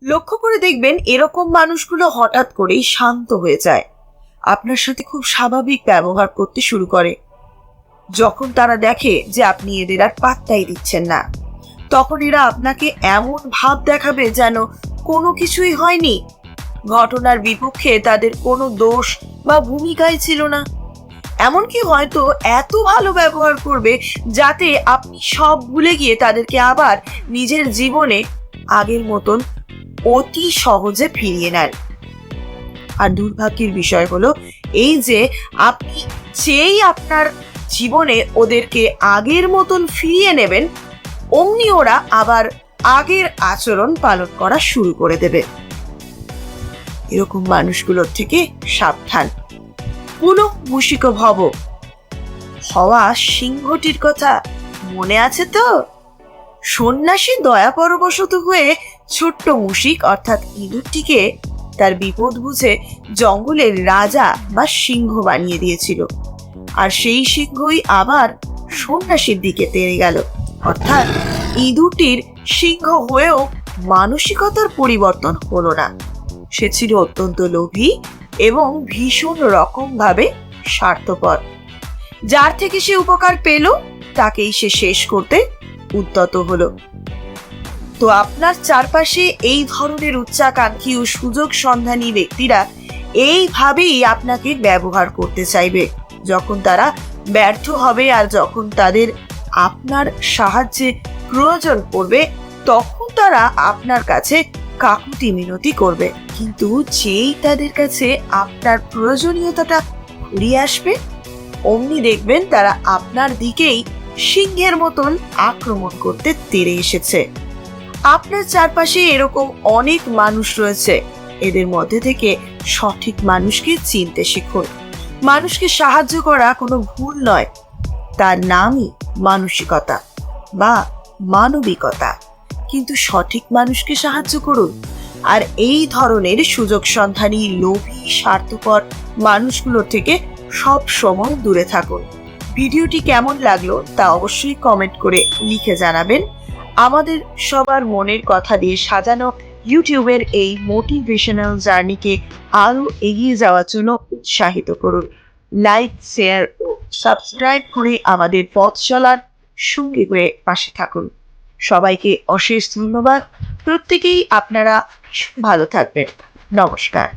লক্ষ্য করে দেখবেন এরকম মানুষগুলো হঠাৎ করেই শান্ত হয়ে যায়, আপনার সাথে খুব স্বাভাবিক ব্যবহার করতে শুরু করে। যখন তারা দেখে যে আপনি এদের আর পাত্তাই দিচ্ছেন না, তখন এরা আপনাকে এমন ভাব দেখাবে যেন কোনো কিছুই হয়নি, ঘটনার বিপক্ষে তাদের কোনো দোষ বা ভূমিকাই ছিল না। এমনকি হয়তো এত ভালো ব্যবহার করবে যাতে আপনি সব ভুলে গিয়ে তাদেরকে আবার নিজের জীবনে আগের মতন অতি সহজে ফিরিয়ে নেন। আর দুর্ভাগ্যের বিষয় হলো এই যে আপনি যেই আপনার জীবনে ওদেরকে আগের মতন ফিরিয়ে নেবেন, অমনি ওরা আবার আগের আচরণ পালন করা শুরু করে দেবে। এরকম মানুষগুলোর থেকে সাবধান। পুনঃমূষিক ভব হওয়া সিংহটির কথা মনে আছে তো? সন্ন্যাসী দয়াপরবশত হয়ে ছোট্ট মুশিক অর্থাৎ ইঁদুরটিকে তার বিপদ বুঝে জঙ্গলের রাজা বা সিংহ বানিয়ে দিয়েছিল। আর সেই সিংহই আবার সন্ন্যাসীর দিকে তেড়ে গেল, অর্থাৎ ইঁদুরটির সিংহ হয়েও মানসিকতার পরিবর্তন হলো না। সে ছিল অত্যন্ত লোভী এবং ভীষণ রকম ভাবে স্বার্থপর। যার থেকে সে উপকার পেল তাকেই সে শেষ করতে উদ্যত হলো। তো আপনার চারপাশে এই ধরনের উচ্চাকাঙ্ক্ষী ও সুযোগ সন্ধানী ব্যক্তিরা এইভাবেই আপনাকে ব্যবহার করতে চাইবে। যখন তারা ব্যর্থ হবে আর যখন তাদের আপনার সাহায্যে প্রয়োজন পড়বে, তখন তারা আপনার কাছে কাকুতি মিনতি করবে। কিন্তু যেই তাদের কাছে আপনার প্রয়োজনীয়তাটা ঘুরিয়ে আসবে, অমনি দেখবেন তারা আপনার দিকেই সিংহের মতন আক্রমণ করতে তেড়ে এসেছে। আপনার চারপাশে এরকম অনেক মানুষ রয়েছে। এদের মধ্যে থেকে সঠিক মানুষকে চিনতে শিখুন। মানুষকে সাহায্য করা কোনো ভুল নয়, তার নামই মানসিকতা বা মানবিকতা। কিন্তু সঠিক মানুষকে সাহায্য করুন। আর এই ধরনের সুযোগ সন্ধানী, লোভী, স্বার্থপর মানুষগুলোর থেকে সব সময় দূরে থাকুন। ভিডিওটি কেমন লাগলো তা অবশ্যই কমেন্ট করে লিখে জানাবেন। আমাদের সবার মনের কথা দিয়ে সাজানো ইউটিউবের এই মোটিভেশনাল জার্নিকে আরো এগিয়ে যাওয়ার জন্য উৎসাহিত করুন। লাইক, শেয়ার ও সাবস্ক্রাইব করে আমাদের পথ চলার সঙ্গী হয়ে পাশে থাকুন। সবাইকে অশেষ ধন্যবাদ। প্রত্যেকেই আপনারা ভালো থাকবেন। নমস্কার।